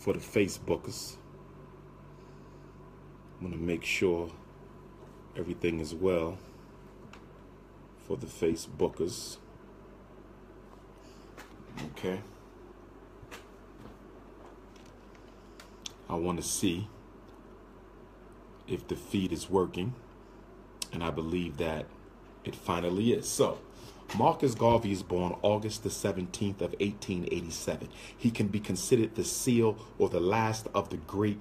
for the Facebookers. I'm going to make sure everything is well for the Facebookers. Okay. I want to see if the feed is working, and I believe that it finally is. So, Marcus Garvey is born August the 17th of 1887. He can be considered the seal or the last of the great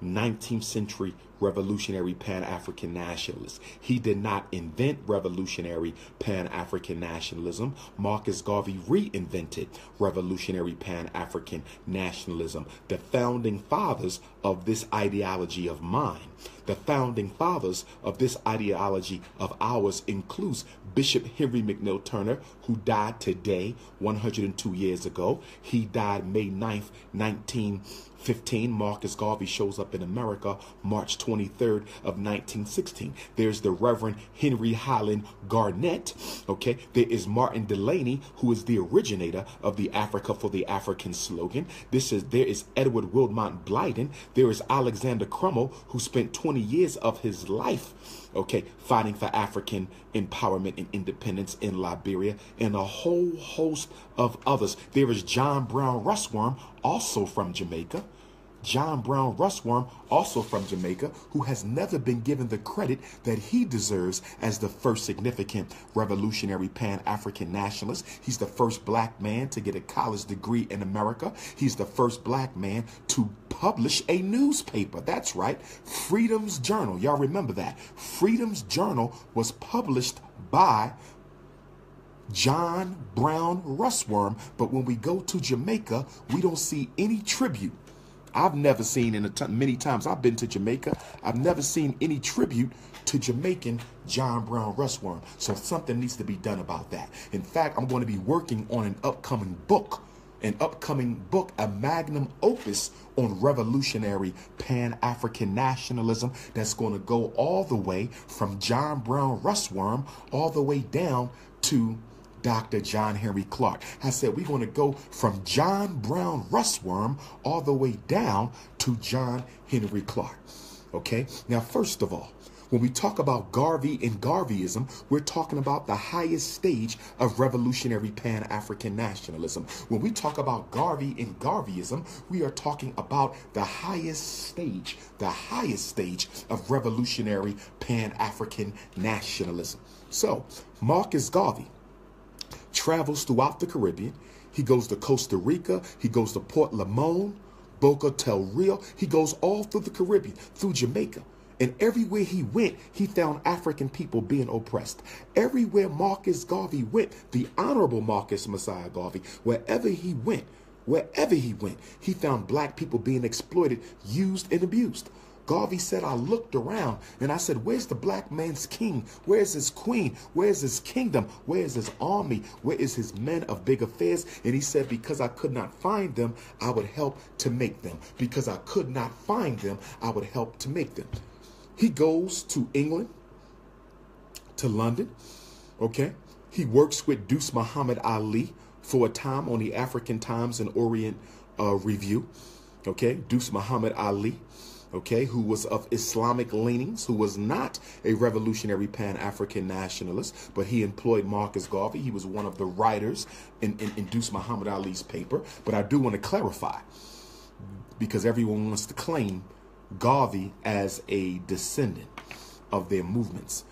19th century revolutionary Pan-African nationalists. He did not invent revolutionary Pan-African nationalism. Marcus Garvey reinvented revolutionary Pan-African nationalism. The founding fathers of this ideology of mine, the founding fathers of this ideology of ours includes Bishop Henry McNeill Turner, who died today, 102 years ago. He died May 9th, 1915. Marcus Garvey shows up in America March 23rd of 1916. There's the Reverend Henry Highland Garnett. Okay, there is Martin Delany, who is the originator of the Africa for the Africans slogan. There is Edward Wilmot Blyden. There is Alexander Crummell, who spent 20 years of his life, okay, fighting for African empowerment and independence in Liberia, and a whole host of others. There is John Brown Russwurm, also from Jamaica. John Brown Russwurm, also from Jamaica, who has never been given the credit that he deserves as the first significant revolutionary Pan-African nationalist. He's the first black man to get a college degree in America. He's the first black man to publish a newspaper. That's right, Freedom's Journal. Y'all remember that? Freedom's Journal was published by John Brown Russwurm, but when we go to Jamaica, we don't see any tribute. I've never seen, many times I've been to Jamaica, I've never seen any tribute to Jamaican John Brown Russwurm. So something needs to be done about that. In fact, I'm going to be working on an upcoming book, a magnum opus on revolutionary Pan-African nationalism that's going to go all the way from John Brown Russwurm all the way down to Dr. John Henry Clark. I said we're going to go from John Brown Russwurm all the way down to John Henry Clark. Okay, now first of all, when we talk about Garvey and Garveyism, we're talking about the highest stage of revolutionary Pan-African nationalism. When we talk about Garvey and Garveyism, we are talking about the highest stage of revolutionary Pan-African nationalism. So Marcus Garvey travels throughout the Caribbean. He goes to Costa Rica. He goes to Port Limon, Boca del Rio. He goes all through the Caribbean, through Jamaica. And everywhere he went, he found African people being oppressed. Everywhere Marcus Garvey went, the Honorable Marcus Mosiah Garvey, wherever he went, he found black people being exploited, used, and abused. Garvey said, I looked around and I said, where's the black man's king? Where's his queen? Where's his kingdom? Where's his army? Where is his men of big affairs? And he said, because I could not find them, I would help to make them. Because I could not find them, I would help to make them. He goes to England, to London, okay? He works with Deuce Muhammad Ali for a time on the African Times and Orient Review, okay? Deuce Muhammad Ali, okay, who was of Islamic leanings, who was not a revolutionary Pan-African nationalist, but he employed Marcus Garvey. He was one of the writers in Deuce Muhammad Ali's paper. But I do want to clarify, because everyone wants to claim Garvey as a descendant of their movements.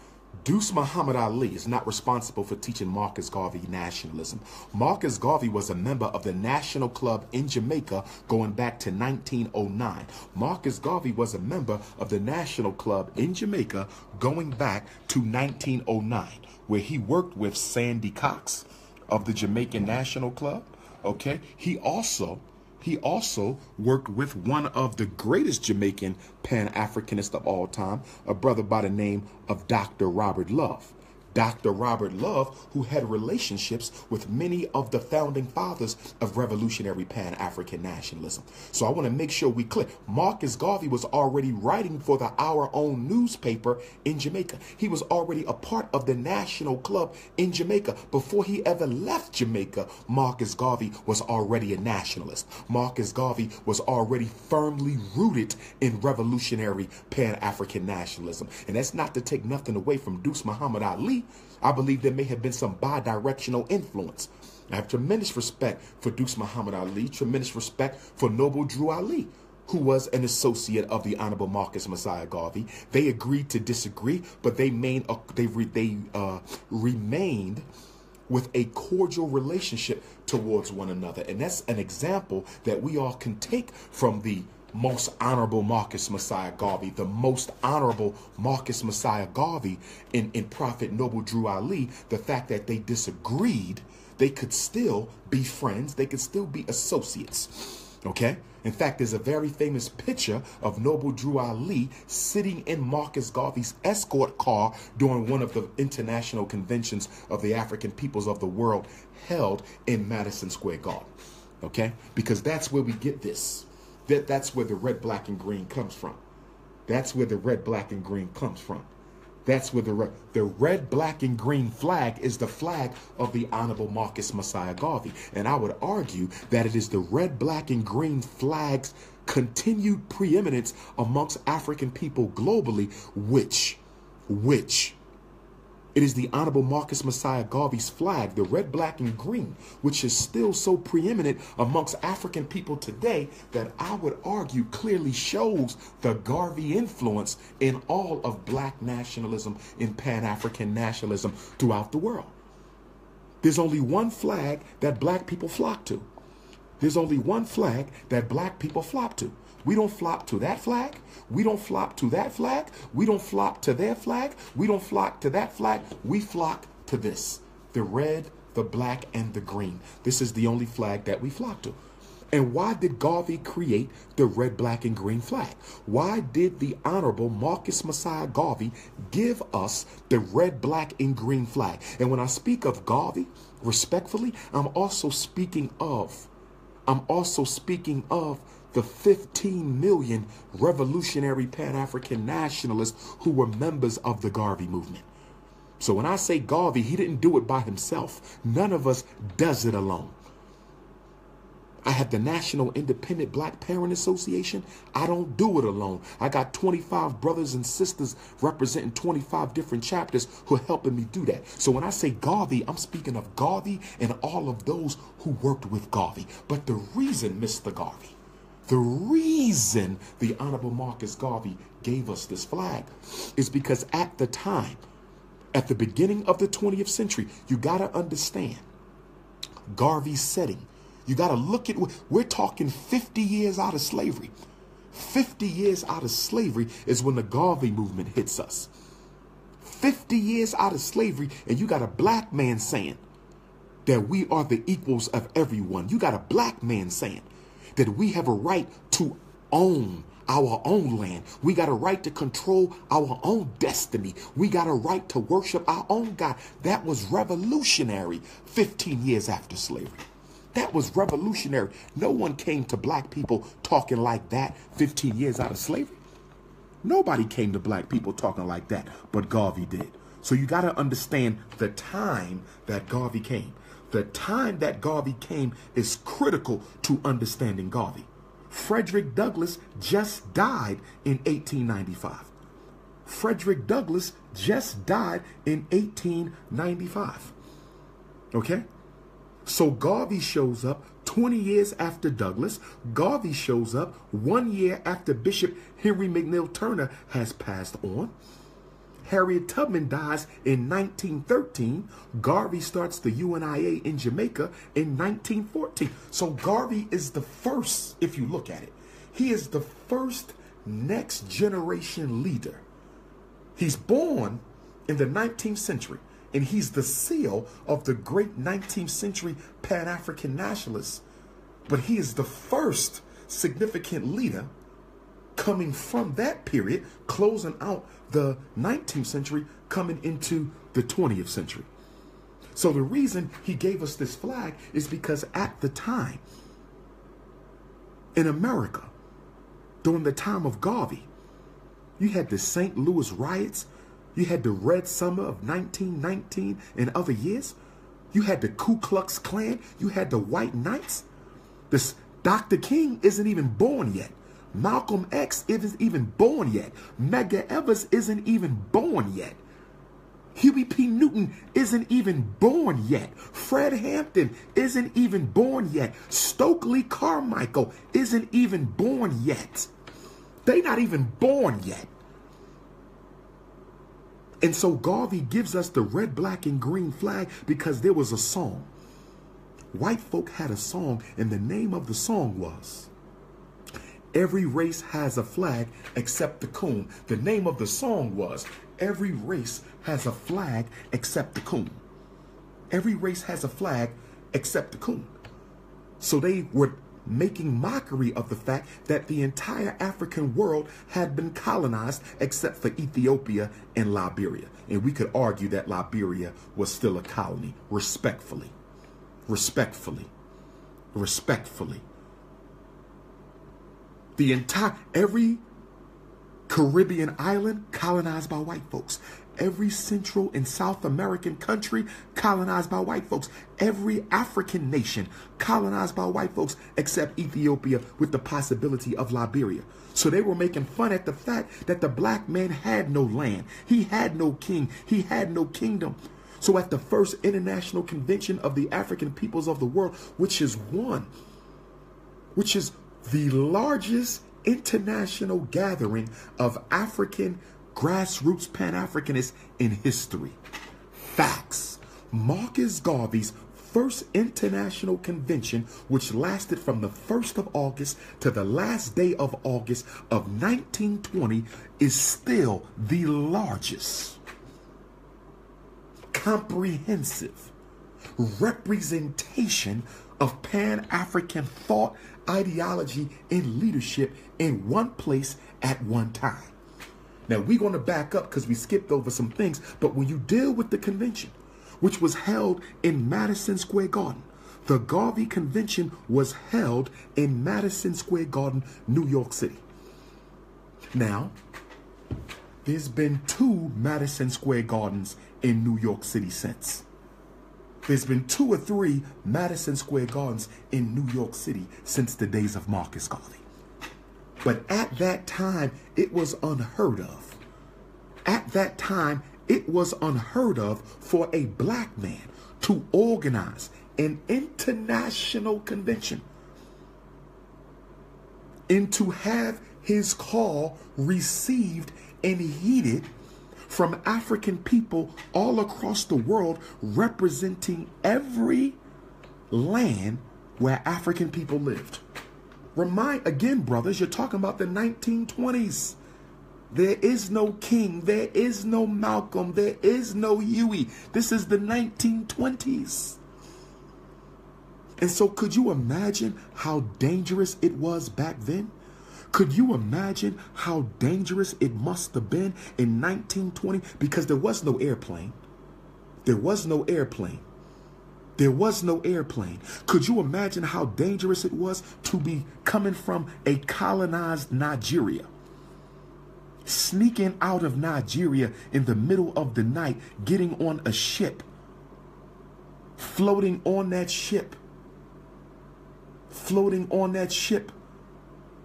Deuce Muhammad Ali is not responsible for teaching Marcus Garvey nationalism. Marcus Garvey was a member of the National Club in Jamaica going back to 1909. Marcus Garvey was a member of the National Club in Jamaica going back to 1909, where he worked with Sandy Cox of the Jamaican National Club. Okay, he also worked with one of the greatest Jamaican Pan-Africanists of all time, a brother by the name of Dr. Robert Love. Dr. Robert Love, who had relationships with many of the founding fathers of revolutionary Pan-African nationalism. So I want to make sure we clear. Marcus Garvey was already writing for the Our Own newspaper in Jamaica. He was already a part of the National Club in Jamaica. Before he ever left Jamaica, Marcus Garvey was already a nationalist. Marcus Garvey was already firmly rooted in revolutionary Pan-African nationalism. And that's not to take nothing away from Deuce Muhammad Ali. I believe there may have been some bi-directional influence. I have tremendous respect for Deuce Muhammad Ali, tremendous respect for Noble Drew Ali, who was an associate of the Honorable Marcus Mosiah Garvey. They agreed to disagree, but they remained with a cordial relationship towards one another. And that's an example that we all can take from the most honorable Marcus Mosiah Garvey, the most honorable Marcus Mosiah Garvey in Prophet Noble Drew Ali. The fact that they disagreed, they could still be friends, they could still be associates. Okay? In fact, there's a very famous picture of Noble Drew Ali sitting in Marcus Garvey's escort car during one of the international conventions of the African peoples of the world held in Madison Square Garden. Okay? Because that's where we get this. That's where the red, black, and green comes from. That's where the red, black, and green comes from. That's where the red, black, and green flag is the flag of the Honorable Marcus Mosiah Garvey. And I would argue that it is the red, black, and green flag's continued preeminence amongst African people globally, which it is the Honorable Marcus Mosiah Garvey's flag, the red, black, and green, which is still so preeminent amongst African people today that I would argue clearly shows the Garvey influence in all of black nationalism, in Pan-African nationalism throughout the world. There's only one flag that black people flock to. There's only one flag that black people flock to. We don't flop to that flag. We don't flop to that flag. We don't flop to their flag. We don't flock to that flag. We flock to this. The red, the black, and the green. This is the only flag that we flock to. And why did Garvey create the red, black, and green flag? Why did the Honorable Marcus Mosiah Garvey give us the red, black, and green flag? And when I speak of Garvey, respectfully, I'm also speaking of the 15 million revolutionary Pan-African nationalists who were members of the Garvey movement. So when I say Garvey, he didn't do it by himself. None of us does it alone. I have the National Independent Black Parent Association. I don't do it alone. I got 25 brothers and sisters representing 25 different chapters who are helping me do that. So when I say Garvey, I'm speaking of Garvey and all of those who worked with Garvey. But the reason, Mr. Garvey, the reason the Honorable Marcus Garvey gave us this flag is because at the time, at the beginning of the 20th century, you got to understand Garvey's setting. You got to look at, we're talking 50 years out of slavery. 50 years out of slavery is when the Garvey movement hits us. 50 years out of slavery, and you got a black man saying that we are the equals of everyone. You got a black man saying that we have a right to own our own land. We got a right to control our own destiny. We got a right to worship our own God. That was revolutionary 15 years after slavery. That was revolutionary. No one came to black people talking like that 15 years out of slavery. Nobody came to black people talking like that, but Garvey did. So you got to understand the time that Garvey came. The time that Garvey came is critical to understanding Garvey. Frederick Douglass just died in 1895. Frederick Douglass just died in 1895. Okay? So Garvey shows up 20 years after Douglass. Garvey shows up 1 year after Bishop Henry McNeill Turner has passed on. Harriet Tubman dies in 1913. Garvey starts the UNIA in Jamaica in 1914. So Garvey is the first, if you look at it, he is the first next generation leader. He's born in the 19th century, and he's the seal of the great 19th century Pan-African nationalists. But he is the first significant leader coming from that period, closing out the 19th century, coming into the 20th century. So the reason he gave us this flag is because at the time in America, during the time of Garvey, you had the St. Louis riots, you had the Red Summer of 1919 and other years, you had the Ku Klux Klan, you had the White Knights. This Dr. King isn't even born yet. Malcolm X isn't even born yet. Medgar Evers isn't even born yet. Huey P. Newton isn't even born yet. Fred Hampton isn't even born yet. Stokely Carmichael isn't even born yet. They're not even born yet. And so Garvey gives us the red, black, and green flag because there was a song. White folk had a song, and the name of the song was "Every Race Has a Flag Except the Coon." The name of the song was "Every Race Has a Flag Except the Coon." Every race has a flag except the coon. So they were making mockery of the fact that the entire African world had been colonized except for Ethiopia and Liberia. And we could argue that Liberia was still a colony, respectfully. Respectfully. Respectfully. Every Caribbean island colonized by white folks. Every Central and South American country colonized by white folks. Every African nation colonized by white folks except Ethiopia, with the possibility of Liberia. So they were making fun at the fact that the black man had no land. He had no king. He had no kingdom. So at the first International Convention of the African Peoples of the World, which is the largest international gathering of African grassroots Pan-Africanists in history. Facts. Marcus Garvey's first international convention, which lasted from the 1st of August to the last day of August of 1920, is still the largest, comprehensive representation of Pan-African thought, ideology, and leadership in one place at one time. Now, we're going to back up because we skipped over some things, but when you deal with the convention, which was held in Madison Square Garden, the Garvey Convention was held in Madison Square Garden, New York City. Now, there's been 2 Madison Square Gardens in New York City since. There's been 2 or 3 Madison Square Gardens in New York City since the days of Marcus Garvey. But at that time, it was unheard of. At that time, it was unheard of for a black man to organize an international convention and to have his call received and heeded from African people all across the world, representing every land where African people lived. Remind again, brothers, you're talking about the 1920s. There is no King, there is no Malcolm, there is no Huey. This is the 1920s. And so could you imagine how dangerous it was back then? Could you imagine how dangerous it must have been in 1920? Because there was no airplane. There was no airplane. There was no airplane. Could you imagine how dangerous it was to be coming from a colonized Nigeria, sneaking out of Nigeria in the middle of the night, getting on a ship, floating on that ship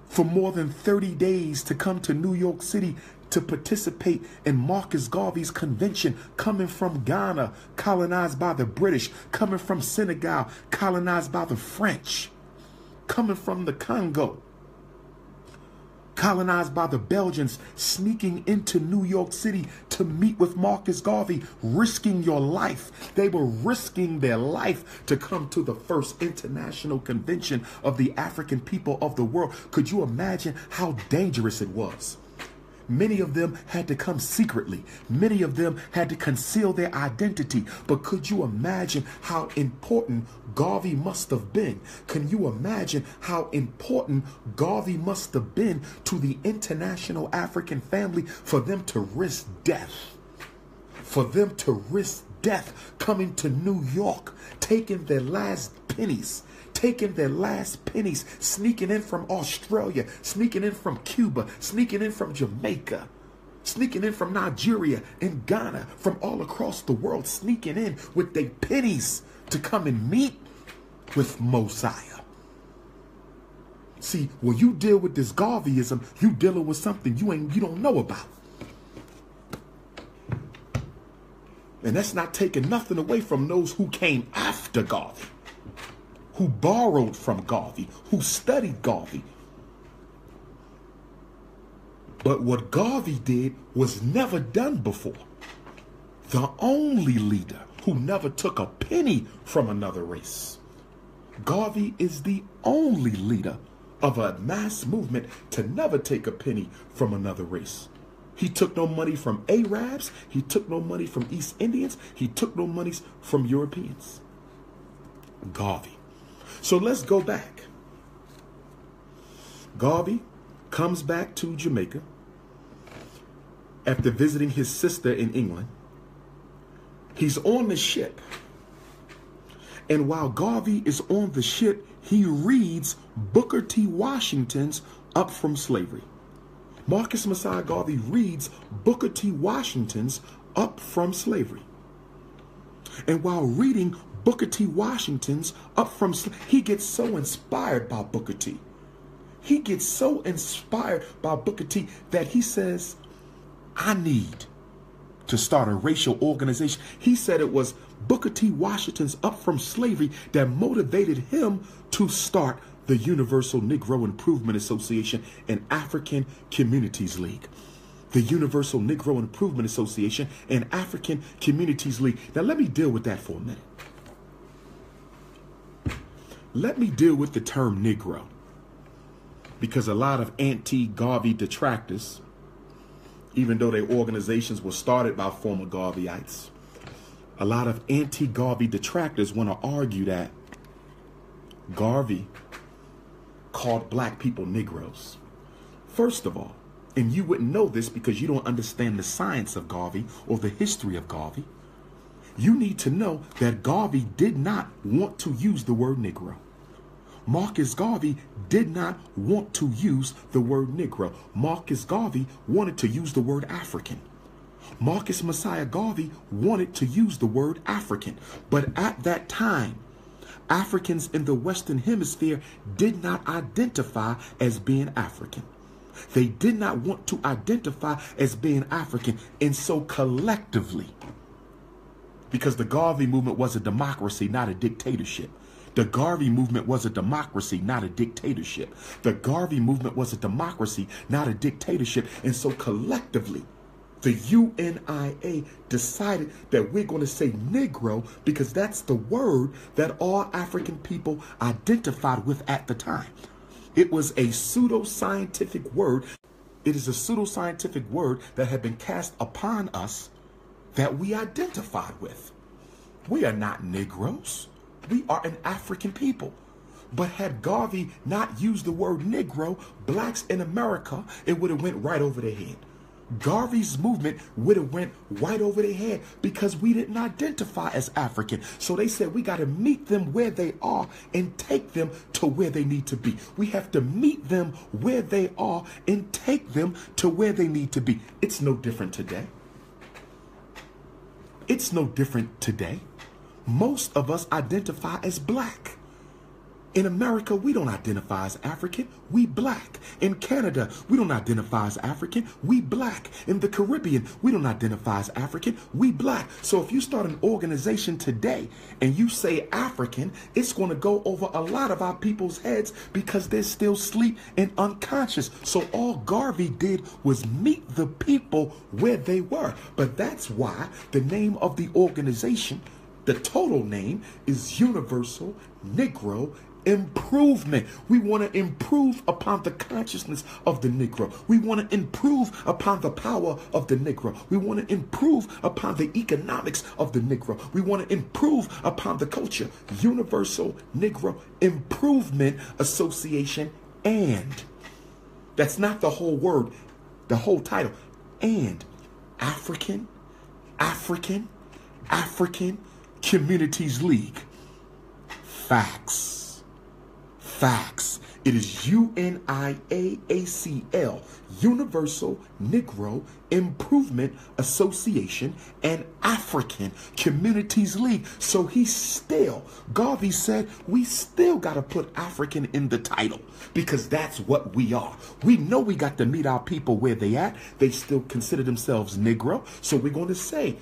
for more than 30 days to come to New York City to participate in Marcus Garvey's convention, coming from Ghana, colonized by the British, coming from Senegal, colonized by the French, coming from the Congo, colonized by the Belgians, sneaking into New York City to meet with Marcus Garvey, risking your life. They were risking their life to come to the first international convention of the African people of the world. Could you imagine how dangerous it was? Many of them had to come secretly. Many of them had to conceal their identity. But could you imagine how important Garvey must have been? Can you imagine how important Garvey must have been to the international African family for them to risk death, for them to risk death coming to New York, taking their last pennies, sneaking in from Australia, sneaking in from Cuba, sneaking in from Jamaica, sneaking in from Nigeria and Ghana, from all across the world, sneaking in with their pennies to come and meet with Mosiah. See, when you deal with this Garveyism, you dealing with something you don't know about. And that's not taking nothing away from those who came after Garvey, who borrowed from Garvey, who studied Garvey. But what Garvey did was never done before. The only leader who never took a penny from another race. Garvey is the only leader of a mass movement to never take a penny from another race. He took no money from Arabs. He took no money from East Indians. He took no money from Europeans. Garvey. So let's go back. Garvey comes back to Jamaica after visiting his sister in England. He's on the ship. And while Garvey is on the ship, he reads Booker T. Washington's Up From Slavery. Marcus Mosiah Garvey reads Booker T. Washington's Up From Slavery. And while reading Booker T. Washington's Up From Slavery, he gets so inspired by Booker T. He gets so inspired by Booker T that he says, I need to start a racial organization. He said it was Booker T. Washington's Up From Slavery that motivated him to start the Universal Negro Improvement Association and African Communities League. The Universal Negro Improvement Association and African Communities League. Now let me deal with that for a minute. Let me deal with the term Negro, because a lot of anti-Garvey detractors, even though their organizations were started by former Garveyites, a lot of anti-Garvey detractors want to argue that Garvey called black people Negroes. First of all, and you wouldn't know this because you don't understand the science of Garvey or the history of Garvey, you need to know that Garvey did not want to use the word Negro. Marcus Garvey did not want to use the word Negro. Marcus Garvey wanted to use the word African. Marcus Mosiah Garvey wanted to use the word African. But at that time, Africans in the Western Hemisphere did not identify as being African. They did not want to identify as being African. And so collectively, because the Garvey movement was a democracy, not a dictatorship. The Garvey movement was a democracy, not a dictatorship. The Garvey movement was a democracy, not a dictatorship. And so collectively, the UNIA decided that we're going to say Negro because that's the word that all African people identified with at the time. It was a pseudoscientific word. It is a pseudoscientific word that had been cast upon us that we identified with. We are not Negroes. We are an African people. But had Garvey not used the word Negro, blacks in America, it would have went right over their head. Garvey's movement would have went right over their head because we didn't identify as African. So they said we got to meet them where they are and take them to where they need to be. We have to meet them where they are and take them to where they need to be. It's no different today. It's no different today. Most of us identify as black. In America, we don't identify as African, we black. In Canada, we don't identify as African, we black. In the Caribbean, we don't identify as African, we black. So if you start an organization today and you say African, it's going to go over a lot of our people's heads because they're still asleep and unconscious. So all Garvey did was meet the people where they were. But that's why the name of the organization, the total name, is Universal Negro Improvement. We want to improve upon the consciousness of the Negro. We want to improve upon the power of the Negro. We want to improve upon the economics of the Negro. We want to improve upon the culture. Universal Negro Improvement Association, and that's not the whole word, the whole title, and African African Communities League. Facts. Facts. It is UNIAACL, Universal Negro Improvement Association, and African Communities League. So Garvey said, we still got to put African in the title because that's what we are. We know we got to meet our people where they at. They still consider themselves Negro. So we're going to say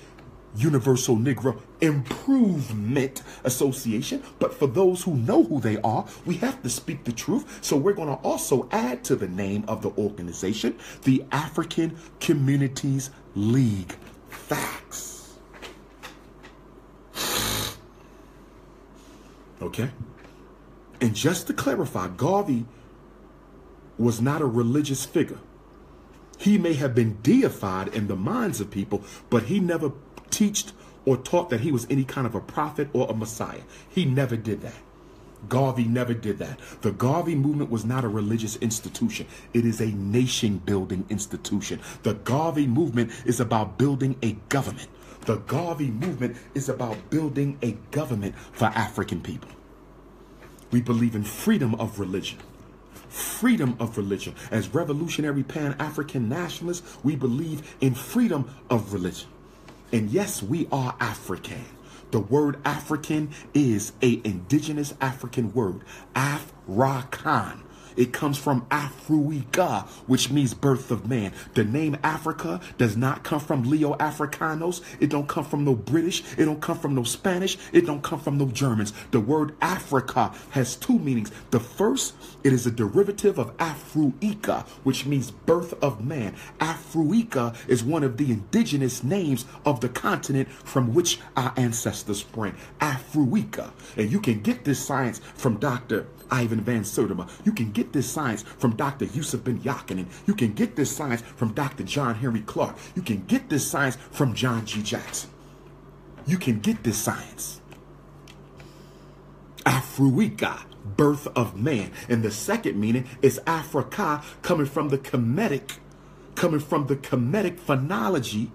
Universal Negro Improvement Association. But for those who know who they are, we have to speak the truth. So we're going to also add to the name of the organization, the African Communities League. Facts. Okay? And just to clarify, Garvey was not a religious figure. He may have been deified in the minds of people, but he never teached or taught that he was any kind of a prophet or a Messiah. He never did that. Garvey never did that. The Garvey movement was not a religious institution. It is a nation-building institution. The Garvey movement is about building a government. The Garvey movement is about building a government for African people. We believe in freedom of religion. Freedom of religion. As revolutionary Pan-African nationalists, we believe in freedom of religion. And yes, we are African. The word African is an indigenous African word, Afrikan. It comes from AFRIKA, which means birth of man. The name Africa does not come from Leo Africanos. It don't come from no British. It don't come from no Spanish. It don't come from no Germans. The word Africa has two meanings. The first, it is a derivative of Afrika, which means birth of man. Afrika is one of the indigenous names of the continent from which our ancestors sprang. Afrika. And you can get this science from Dr. Ivan van Sertima. You can get this science from Dr. Yusuf bin Yakinen. You can get this science from Dr. John Henry Clark. You can get this science from John G. Jackson. You can get this science. Afrika, birth of man. And the second meaning is Africa, coming from the Kemetic phonology,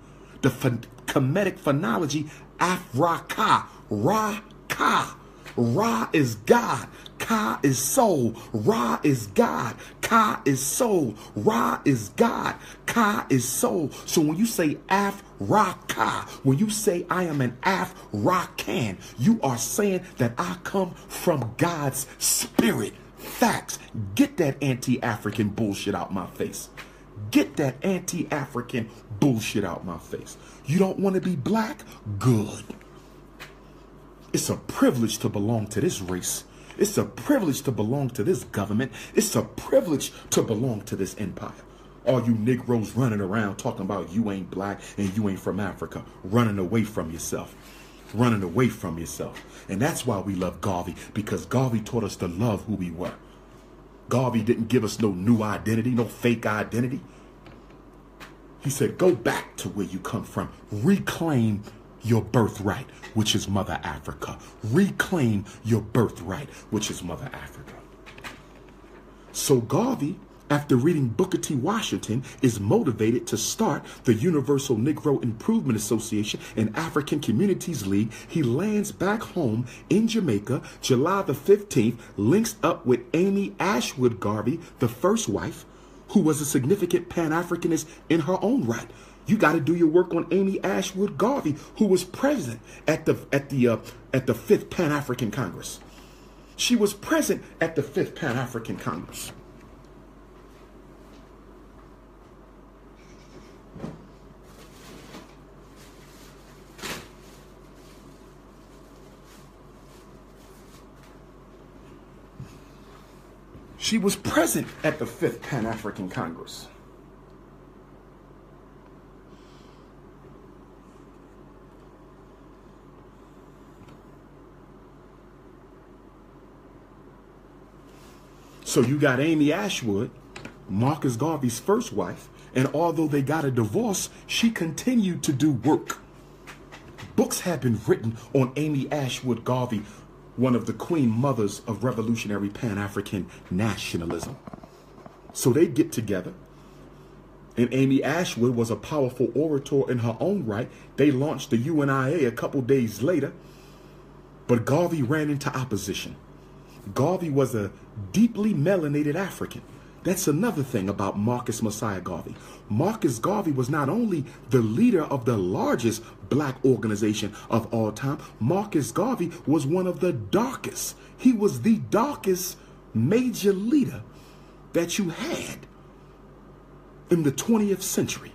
Afrika, Ra-ka. Ra is God, Ka is soul, Ra is God, Ka is soul, Ra is God, Ka is soul. So when you say Afrika, when you say I am an African, you are saying that I come from God's spirit. Facts. Get that anti-African bullshit out my face. Get that anti-African bullshit out my face. You don't want to be black? Good. It's a privilege to belong to this race. It's a privilege to belong to this government. It's a privilege to belong to this empire. All you Negroes running around talking about you ain't black and you ain't from Africa, running away from yourself. Running away from yourself. And that's why we love Garvey, because Garvey taught us to love who we were. Garvey didn't give us no new identity, no fake identity. He said, go back to where you come from. Reclaim your birthright, which is Mother Africa. Reclaim your birthright, which is Mother Africa. So Garvey, after reading Booker T. Washington, is motivated to start the Universal Negro Improvement Association and African Communities League. He lands back home in Jamaica, July the 15th, links up with Amy Ashwood Garvey, the first wife, who was a significant Pan-Africanist in her own right. You got to do your work on Amy Ashwood Garvey, who was present at the 5th Pan-African Congress. She was present at the 5th Pan-African Congress. She was present at the 5th Pan-African Congress. So you got Amy Ashwood, Marcus Garvey's first wife, and although they got a divorce, she continued to do work. Books have been written on Amy Ashwood Garvey, one of the queen mothers of revolutionary Pan-African nationalism. So they get together and Amy Ashwood was a powerful orator in her own right. They launched the UNIA a couple days later, but Garvey ran into opposition. Garvey was a deeply melanated African. That's another thing about Marcus Mosiah Garvey. Marcus Garvey was not only the leader of the largest black organization of all time, Marcus Garvey was one of the darkest. He was the darkest major leader that you had in the 20th century.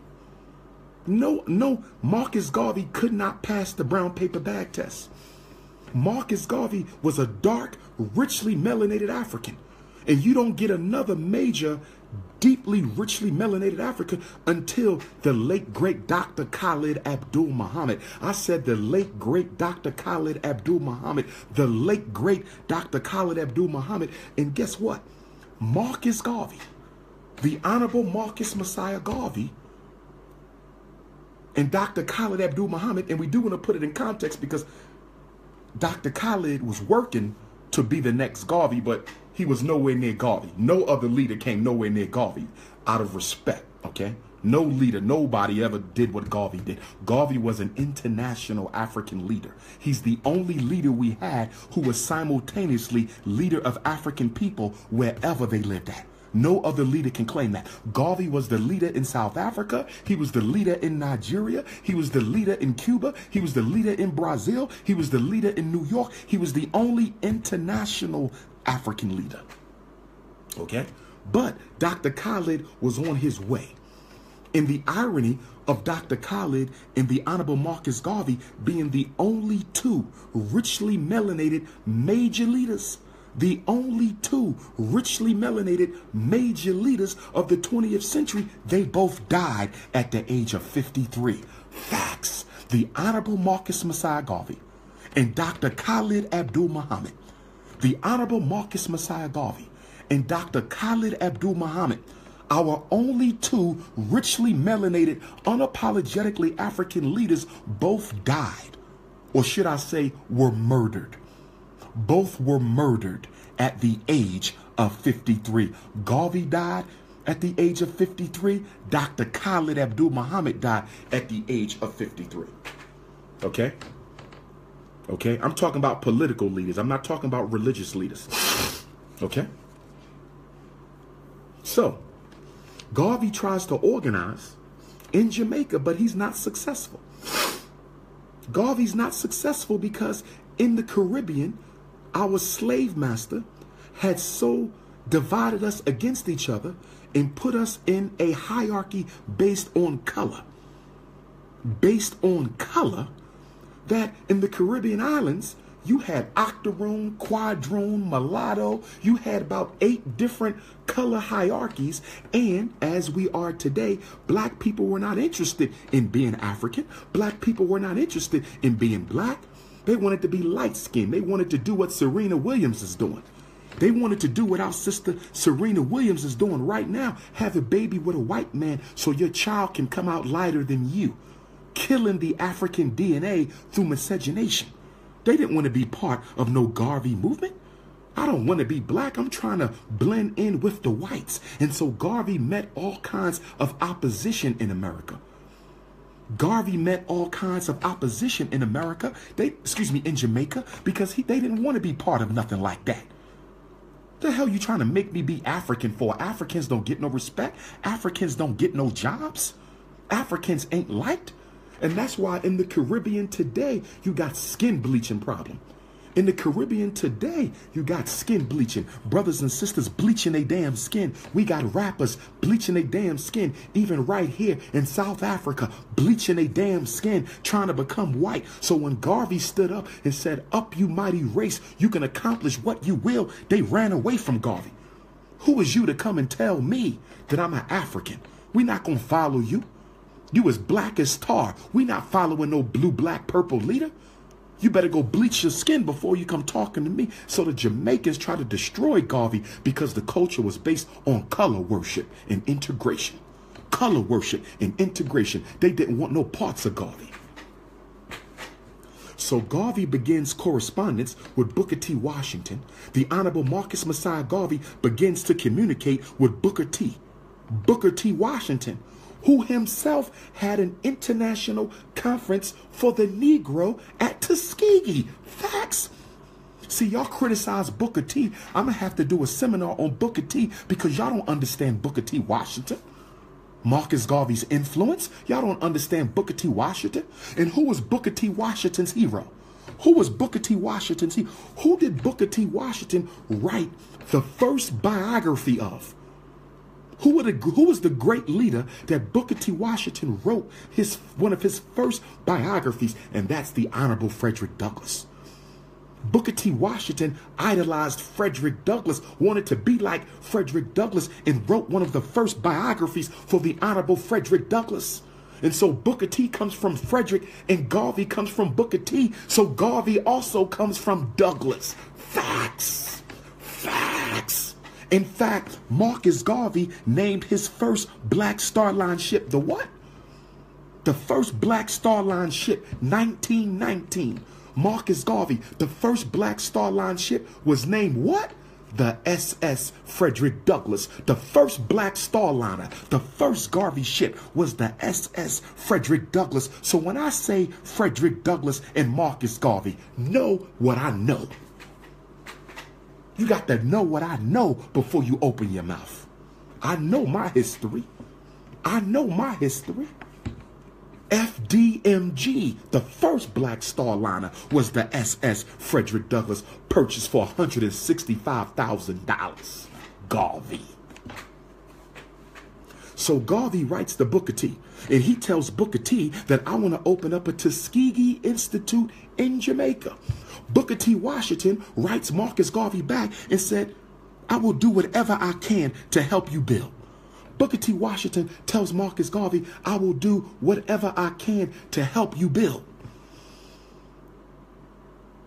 No, Marcus Garvey could not pass the brown paper bag test. Marcus Garvey was a dark, richly melanated African. And you don't get another major, deeply, richly melanated African until the late, great Dr. Khalid Abdul Muhammad. I said the late, great Dr. Khalid Abdul Muhammad. The late, great Dr. Khalid Abdul Muhammad. And guess what? Marcus Garvey, the Honorable Marcus Mosiah Garvey, and Dr. Khalid Abdul Muhammad, and we do want to put it in context because Dr. Khalid was working to be the next Garvey, but he was nowhere near Garvey. No other leader came nowhere near Garvey out of respect, okay? No leader, nobody ever did what Garvey did. Garvey was an international African leader. He's the only leader we had who was simultaneously leader of African people wherever they lived at. No other leader can claim that. Garvey was the leader in South Africa. He was the leader in Nigeria. He was the leader in Cuba. He was the leader in Brazil. He was the leader in New York. He was the only international African leader. Okay? But Dr. Khalid was on his way. And the irony of Dr. Khalid and the Honorable Marcus Garvey being the only two richly melanated major leaders, the only two richly melanated major leaders of the 20th century, they both died at the age of 53. Facts. The Honorable Marcus Mosiah Garvey and Dr. Khalid Abdul Muhammad. The Honorable Marcus Mosiah Garvey and Dr. Khalid Abdul Muhammad, our only two richly melanated, unapologetically African leaders, both died, or should I say were murdered. Both were murdered at the age of 53. Garvey died at the age of 53. Dr. Khalid Abdul Muhammad died at the age of 53. Okay? Okay? I'm talking about political leaders. I'm not talking about religious leaders. Okay? So, Garvey tries to organize in Jamaica, but he's not successful. Garvey's not successful because in the Caribbean, our slave master had so divided us against each other and put us in a hierarchy based on color. Based on color, that in the Caribbean islands, you had octoroon, quadroon, mulatto. You had about 8 different color hierarchies. And as we are today, black people were not interested in being African. Black people were not interested in being black. They wanted to be light-skinned. They wanted to do what Serena Williams is doing. They wanted to do what our sister Serena Williams is doing right now. Have a baby with a white man so your child can come out lighter than you. Killing the African DNA through miscegenation. They didn't want to be part of no Garvey movement. I don't want to be black. I'm trying to blend in with the whites. And so Garvey met all kinds of opposition in America. Garvey met all kinds of opposition in America. In Jamaica, because they didn't want to be part of nothing like that. The hell you trying to make me be African for? Africans don't get no respect. Africans don't get no jobs. Africans ain't liked. And that's why in the Caribbean today, you got skin bleaching problem. In the Caribbean today, you got skin bleaching. Brothers and sisters bleaching their damn skin. We got rappers bleaching their damn skin. Even right here in South Africa, bleaching their damn skin, trying to become white. So when Garvey stood up and said, "Up, you mighty race, you can accomplish what you will," they ran away from Garvey. Who is you to come and tell me that I'm an African? We not going to follow you. You as black as tar. We not following no blue, black, purple leader. You better go bleach your skin before you come talking to me. So the Jamaicans try to destroy Garvey because the culture was based on color worship and integration. Color worship and integration. They didn't want no parts of Garvey. So Garvey begins correspondence with Booker T. Washington. The Honorable Marcus Mosiah Garvey begins to communicate with Booker T. Booker T. Washington, who himself had an international conference for the Negro at Tuskegee. Facts. See, y'all criticize Booker T. I'm going to have to do a seminar on Booker T because y'all don't understand Booker T. Washington. Marcus Garvey's influence. Y'all don't understand Booker T. Washington. And who was Booker T. Washington's hero? Who was Booker T. Washington's hero? Who did Booker T. Washington write the first biography of? Who was the great leader that Booker T. Washington wrote one of his first biographies? And that's the Honorable Frederick Douglass. Booker T. Washington idolized Frederick Douglass, wanted to be like Frederick Douglass, and wrote one of the first biographies for the Honorable Frederick Douglass. And so Booker T comes from Frederick, and Garvey comes from Booker T. So Garvey also comes from Douglass. Facts. Facts. In fact, Marcus Garvey named his first Black Star Line ship the what? The first Black Star Line ship, 1919. Marcus Garvey, the first Black Star Line ship was named what? The SS Frederick Douglass. The first Black Star Liner, the first Garvey ship was the SS Frederick Douglass. So when I say Frederick Douglass and Marcus Garvey, know what I know. You got to know what I know before you open your mouth. I know my history. I know my history. FDMG, the first Black Star Liner, was the SS Frederick Douglass, purchased for $165,000. Garvey. So Garvey writes to Booker T, and he tells Booker T that I want to open up a Tuskegee Institute in Jamaica. Booker T. Washington writes Marcus Garvey back and said, I will do whatever I can to help you build. Booker T. Washington tells Marcus Garvey, I will do whatever I can to help you build.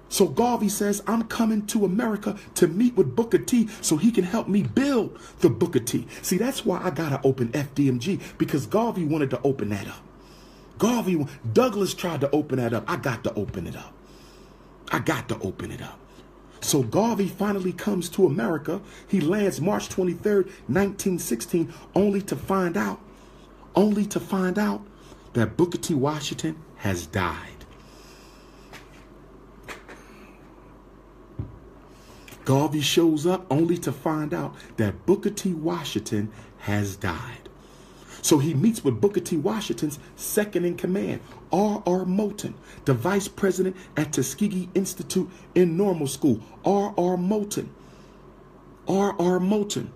So Garvey says, I'm coming to America to meet with Booker T so he can help me build the Booker T. See, that's why I got to open FDMG, because Garvey wanted to open that up. Douglass tried to open that up. I got to open it up. I got to open it up. So Garvey finally comes to America. He lands March 23rd, 1916, only to find out that Booker T. Washington has died. Garvey shows up only to find out that Booker T. Washington has died. So he meets with Booker T. Washington's second in command, R.R. Moulton, the vice president at Tuskegee Institute in Normal School. R.R. Moulton. R.R. Moulton.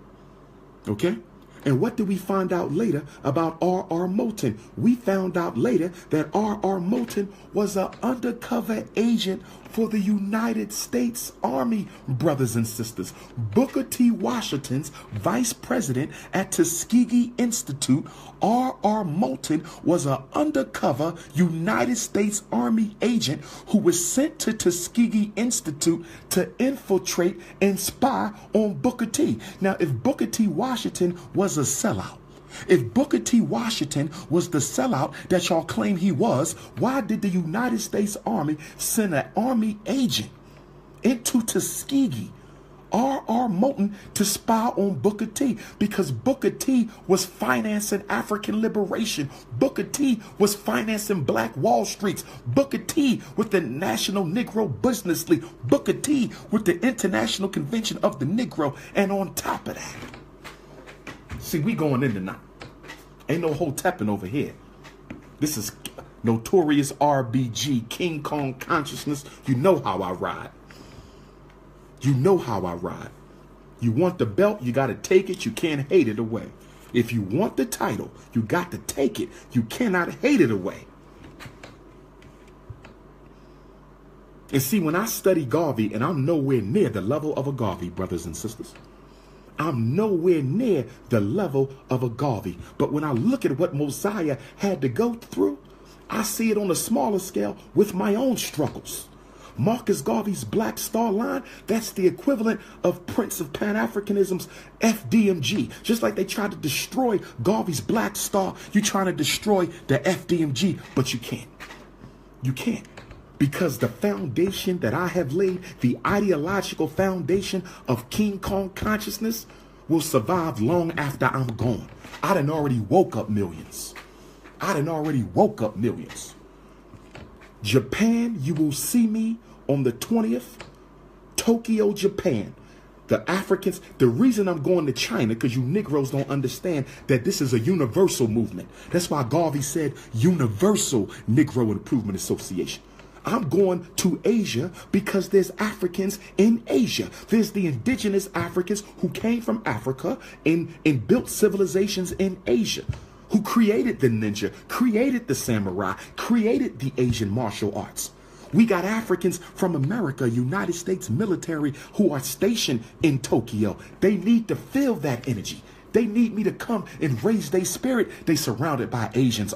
Okay? And what did we find out later about R.R. Moulton? We found out later that R.R. Moulton was an undercover agent for the United States Army, brothers and sisters. Booker T. Washington's vice president at Tuskegee Institute, R.R. Moulton, was an undercover United States Army agent who was sent to Tuskegee Institute to infiltrate and spy on Booker T. Now, if Booker T. Washington was a sellout, if Booker T. Washington was the sellout that y'all claim he was, why did the United States Army send an Army agent into Tuskegee, R.R. Moulton, to spy on Booker T? Because Booker T was financing African liberation. Booker T was financing Black Wall Streets. Booker T with the National Negro Business League. Booker T with the International Convention of the Negro. And on top of that, see, we going in tonight. Ain't no hotepping over here. This is notorious RBG, King Kong consciousness. You know how I ride. You know how I ride. You want the belt, you got to take it. You can't hate it away. If you want the title, you got to take it. You cannot hate it away. And see, when I study Garvey, and I'm nowhere near the level of a Garvey, brothers and sisters. I'm nowhere near the level of a Garvey. But when I look at what Mosiah had to go through, I see it on a smaller scale with my own struggles. Marcus Garvey's Black Star Line, that's the equivalent of Prince of Pan-Africanism's FDMG. Just like they tried to destroy Garvey's Black Star, you're trying to destroy the FDMG, but you can't. You can't. Because the foundation that I have laid, the ideological foundation of King Kong consciousness, will survive long after I'm gone. I done already woke up millions. Japan, you will see me on the 20th. Tokyo, Japan. The Africans, the reason I'm going to China, because you Negroes don't understand that this is a universal movement. That's why Garvey said Universal Negro Improvement Association. I'm going to Asia because there's Africans in Asia. There's the indigenous Africans who came from Africa and built civilizations in Asia, who created the ninja, created the samurai, created the Asian martial arts. We got Africans from America, United States military, who are stationed in Tokyo. They need to feel that energy. They need me to come and raise their spirit. They surrounded by Asians